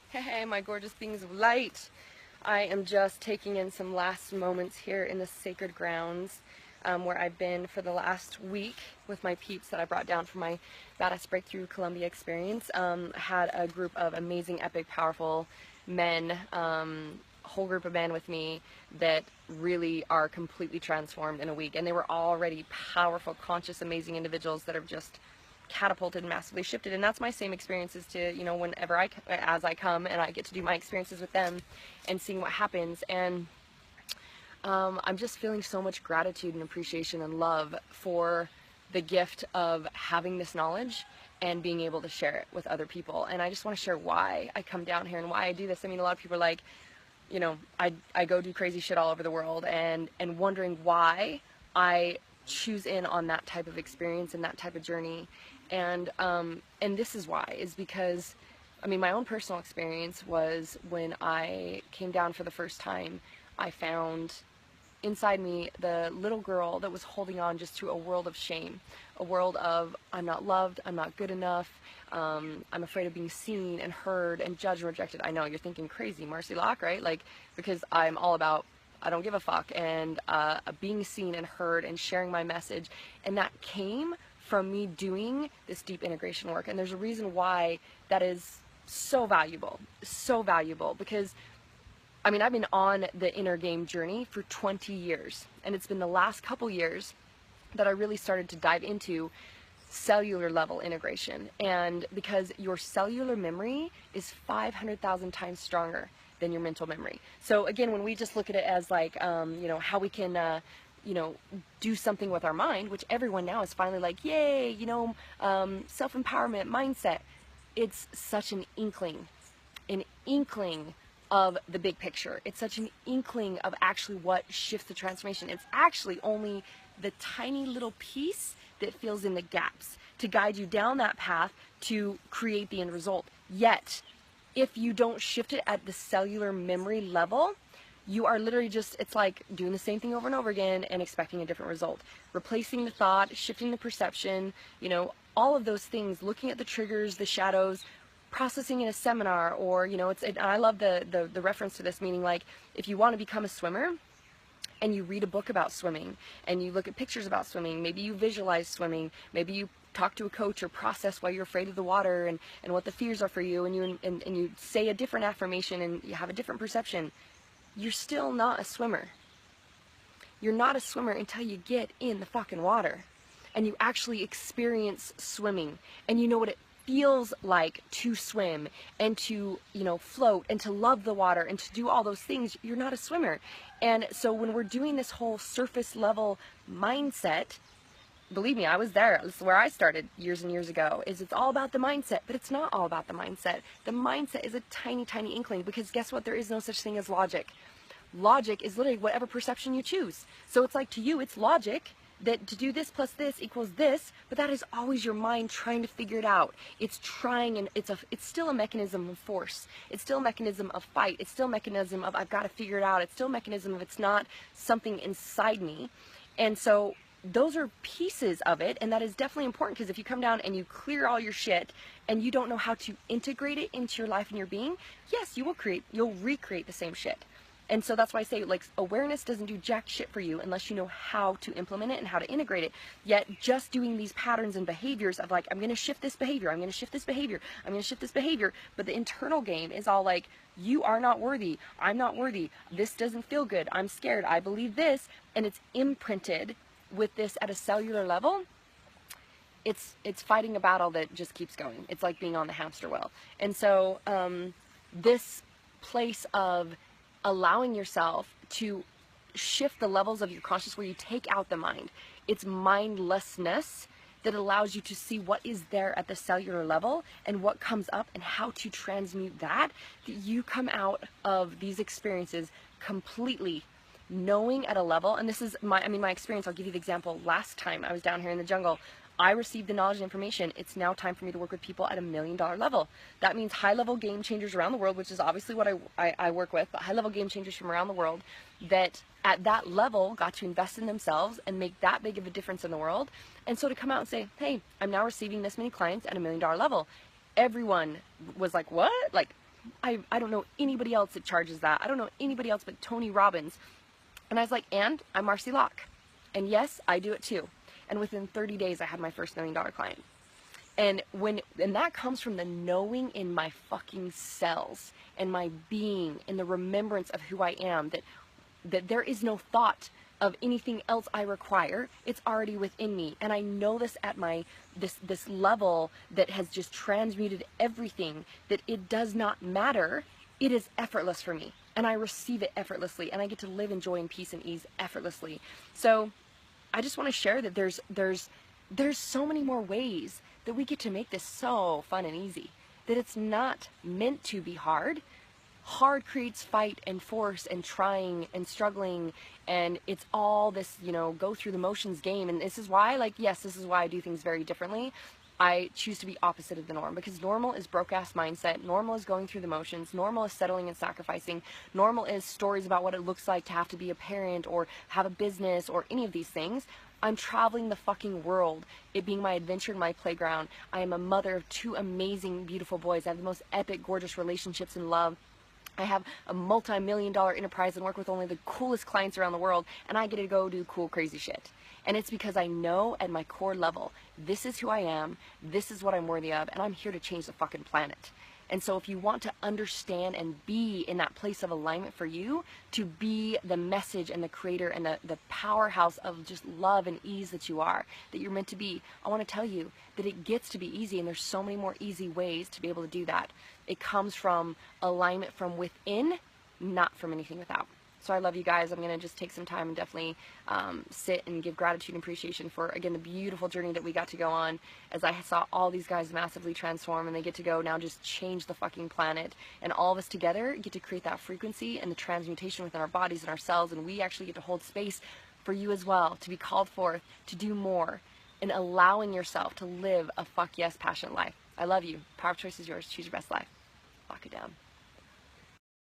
Hey, my gorgeous beings of light. I am just taking in some last moments here in the sacred grounds where I've been for the last week with my peeps that I brought down for my Badass Breakthrough Columbia experience. I had a group of amazing, epic, powerful men, whole group of men with me that really are completely transformed in a week. And they were already powerful, conscious, amazing individuals that have just catapulted and massively shifted. And that's my same experiences to, you know, whenever as I come and I get to do my experiences with them and seeing what happens. And I'm just feeling so much gratitude and appreciation and love for the gift of having this knowledge and being able to share it with other people. And I just want to share why I come down here and why I do this. I mean, a lot of people are like, you know, I go do crazy shit all over the world and wondering why I choose in on that type of experience and that type of journey. And this is why, is because, I mean, my own personal experience was when I came down for the first time, I found inside me the little girl that was holding on just to a world of shame, a world of I'm not loved, I'm not good enough, I'm afraid of being seen and heard and judged and rejected. I know you're thinking crazy, Marci Locke, right? Like, because I'm all about I don't give a fuck and being seen and heard and sharing my message, and that came from me doing this deep integration work. And there's a reason why that is so valuable, because I mean, I've been on the inner game journey for 20 years, and it's been the last couple years that I really started to dive into cellular level integration. And because your cellular memory is 500,000 times stronger than your mental memory. So again, when we just look at it as like, you know, how we can, you know, do something with our mind, which everyone now is finally like, yay, you know, self-empowerment mindset. It's such an inkling of the big picture. It's such an inkling of actually what shifts the transformation. It's actually only the tiny little piece that fills in the gaps to guide you down that path to create the end result. Yet, if you don't shift it at the cellular memory level, you are literally just, it's like doing the same thing over and over again and expecting a different result. Replacing the thought, shifting the perception, you know, all of those things, looking at the triggers, the shadows, processing in a seminar, or, you know, and I love the reference to this, meaning like, if you want to become a swimmer, and you read a book about swimming, and you look at pictures about swimming, maybe you visualize swimming, maybe you talk to a coach or process why you're afraid of the water and what the fears are for you, and you say a different affirmation and you have a different perception, you're still not a swimmer. You're not a swimmer until you get in the fucking water and you actually experience swimming and you know what it feels like to swim and to, you know, float and to love the water and to do all those things. You're not a swimmer. And so when we're doing this whole surface level mindset, believe me, I was there. This is where I started years and years ago, is it's all about the mindset, but it's not all about the mindset. The mindset is a tiny, tiny inkling, because guess what? There is no such thing as logic. Logic is literally whatever perception you choose. So it's like, to you, it's logic that to do this plus this equals this, but that is always your mind trying to figure it out. It's trying, and it's still a mechanism of force. It's still a mechanism of fight. It's still a mechanism of I've got to figure it out. It's still a mechanism of it's not something inside me. And so those are pieces of it, and that is definitely important, because if you come down and you clear all your shit and you don't know how to integrate it into your life and your being, yes, you'll recreate the same shit. And so that's why I say, like, awareness doesn't do jack shit for you unless you know how to implement it and how to integrate it. Yet just doing these patterns and behaviors of like, I'm going to shift this behavior, I'm going to shift this behavior, I'm going to shift this behavior, but the internal game is all like, you are not worthy, I'm not worthy, this doesn't feel good, I'm scared, I believe this, and it's imprinted with this at a cellular level. It's fighting a battle that just keeps going. It's like being on the hamster wheel. And so this place of allowing yourself to shift the levels of your consciousness where you take out the mind. It's mindlessness that allows you to see what is there at the cellular level and what comes up and how to transmute that you come out of these experiences completely knowing at a level. And this is my experience. I'll give you the example. Last time I was down here in the jungle, I received the knowledge and information. It's now time for me to work with people at $1 million level. That means high-level game changers around the world, which is obviously what I work with, but high-level game changers from around the world that at that level got to invest in themselves and make that big of a difference in the world. And so to come out and say, hey, I'm now receiving this many clients at $1 million level. Everyone was like, what? Like, I don't know anybody else that charges that. I don't know anybody else but Tony Robbins. And I was like, and I'm Marci Locke. And yes, I do it too. And within 30 days, I had my first $1 million client. And that comes from the knowing in my fucking cells and my being and the remembrance of who I am, that there is no thought of anything else I require. It's already within me. And I know this at this level that has just transmuted everything, that it does not matter. It is effortless for me. And I receive it effortlessly. And I get to live in joy and peace and ease effortlessly. So I just want to share that there's so many more ways that we get to make this so fun and easy, that it's not meant to be hard. Hard creates fight and force and trying and struggling, and it's all this, go through the motions game. And this is why, yes, this is why I do things very differently. I choose to be opposite of the norm, because normal is broke-ass mindset. Normal is going through the motions. Normal is settling and sacrificing. Normal is stories about what it looks like to have to be a parent or have a business or any of these things. I'm traveling the fucking world, it being my adventure and my playground. I am a mother of 2 amazing, beautiful boys. I have the most epic, gorgeous relationships and love. I have a multi-million-dollar enterprise and work with only the coolest clients around the world, and I get to go do cool, crazy shit. And it's because I know at my core level, this is who I am, this is what I'm worthy of, and I'm here to change the fucking planet. And so if you want to understand and be in that place of alignment for you, to be the message and the creator and the powerhouse of just love and ease that you are, that you're meant to be, I want to tell you that it gets to be easy, and there's so many more easy ways to be able to do that. It comes from alignment from within, not from anything without. So I love you guys. I'm going to just take some time and definitely sit and give gratitude and appreciation for, again, the beautiful journey that we got to go on, as I saw all these guys massively transform, and they get to go now just change the fucking planet. And all of us together get to create that frequency and the transmutation within our bodies and our cells, and we actually get to hold space for you as well, to be called forth, to do more, and allowing yourself to live a fuck yes passionate life. I love you. Power of choice is yours. Choose your best life. Lock it down.